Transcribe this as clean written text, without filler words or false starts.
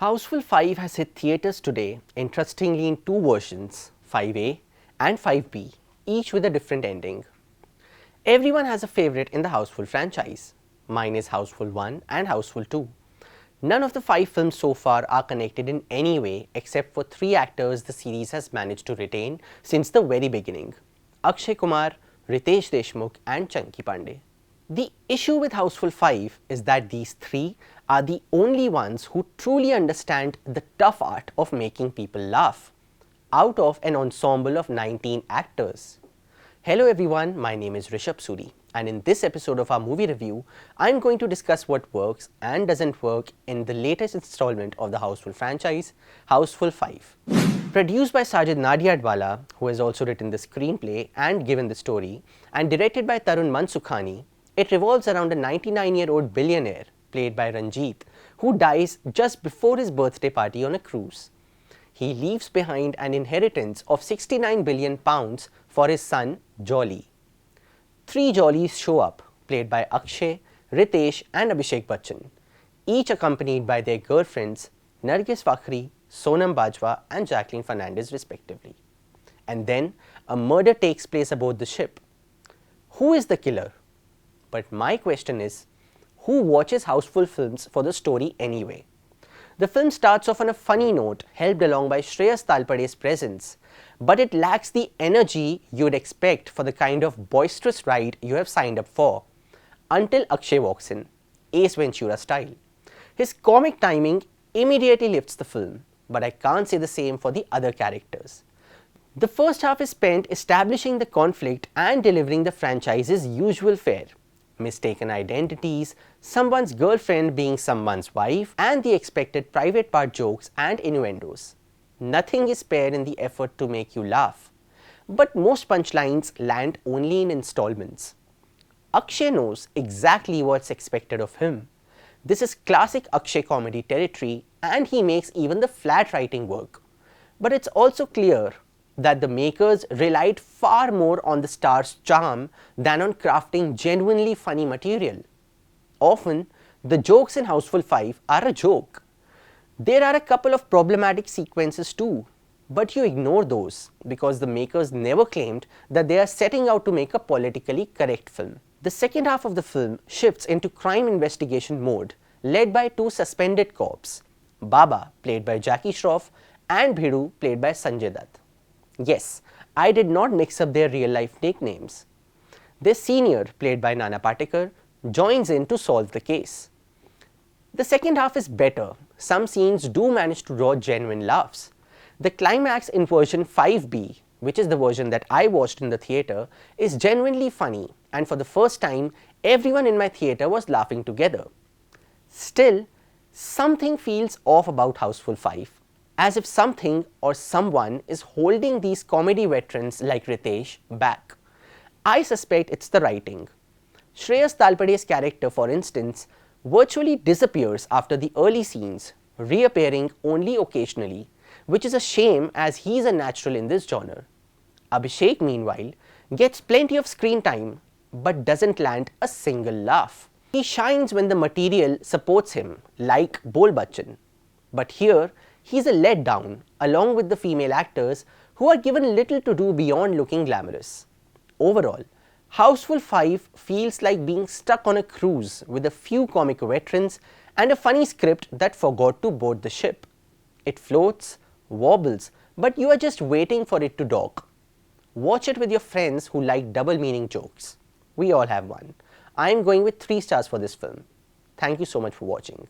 Houseful 5 has hit theatres today, interestingly in two versions, 5A and 5B, each with a different ending. Everyone has a favourite in the Houseful franchise. Mine is Houseful 1 and Houseful 2. None of the 5 films so far are connected in any way except for 3 actors the series has managed to retain since the very beginning: Akshay Kumar, Riteish Deshmukh and Chunky Pandey. The issue with Houseful 5 is that these 3 are the only ones who truly understand the tough art of making people laugh, out of an ensemble of 19 actors. Hello everyone, my name is Rishabh Suri, and in this episode of our movie review, I am going to discuss what works and doesn't work in the latest installment of the Houseful franchise, Houseful 5. Produced by Sajid Nadiadwala, who has also written the screenplay and given the story, and directed by Tarun Mansukhani, it revolves around a 99-year-old billionaire, played by Ranjit, who dies just before his birthday party on a cruise. He leaves behind an inheritance of £69 billion for his son, Jolly. 3 Jollies show up, played by Akshay, Riteish and Abhishek Bachchan, each accompanied by their girlfriends Nargis Fakhri, Sonam Bajwa and Jacqueline Fernandez respectively. And then a murder takes place aboard the ship. Who is the killer? But my question is, who watches Houseful films for the story anyway? The film starts off on a funny note, helped along by Shreyas Talpade's presence, but it lacks the energy you'd expect for the kind of boisterous ride you have signed up for, until Akshay walks in, Ace Ventura style. His comic timing immediately lifts the film, but I can't say the same for the other characters. The first half is spent establishing the conflict and delivering the franchise's usual fare: mistaken identities, someone's girlfriend being someone's wife, and the expected private part jokes and innuendos. Nothing is spared in the effort to make you laugh. But most punchlines land only in installments. Akshay knows exactly what's expected of him. This is classic Akshay comedy territory, and he makes even the flat writing work. But it's also clear that the makers relied far more on the star's charm than on crafting genuinely funny material. Often, the jokes in Houseful 5 are a joke. There are a couple of problematic sequences too, but you ignore those because the makers never claimed that they are setting out to make a politically correct film. The second half of the film shifts into crime investigation mode, led by 2 suspended cops, Baba, played by Jackie Shroff, and Bhidu, played by Sanjay Dutt. Yes, I did not mix up their real-life nicknames. Their senior, played by Nana Patekar, joins in to solve the case. The second half is better. Some scenes do manage to draw genuine laughs. The climax in version 5B, which is the version that I watched in the theatre, is genuinely funny, and for the first time, everyone in my theatre was laughing together. Still, something feels off about Houseful 5. As if something or someone is holding these comedy veterans like Riteish back. I suspect it's the writing. Shreyas Talpade's character, for instance, virtually disappears after the early scenes, reappearing only occasionally, which is a shame as he's a natural in this genre. Abhishek, meanwhile, gets plenty of screen time but doesn't land a single laugh. He shines when the material supports him, like Bol Bachchan. But here, he's a letdown along with the female actors who are given little to do beyond looking glamorous. Overall, Houseful 5 feels like being stuck on a cruise with a few comic veterans and a funny script that forgot to board the ship. It floats, wobbles, but you are just waiting for it to dock. Watch it with your friends who like double meaning jokes. We all have one. I am going with 3 stars for this film. Thank you so much for watching.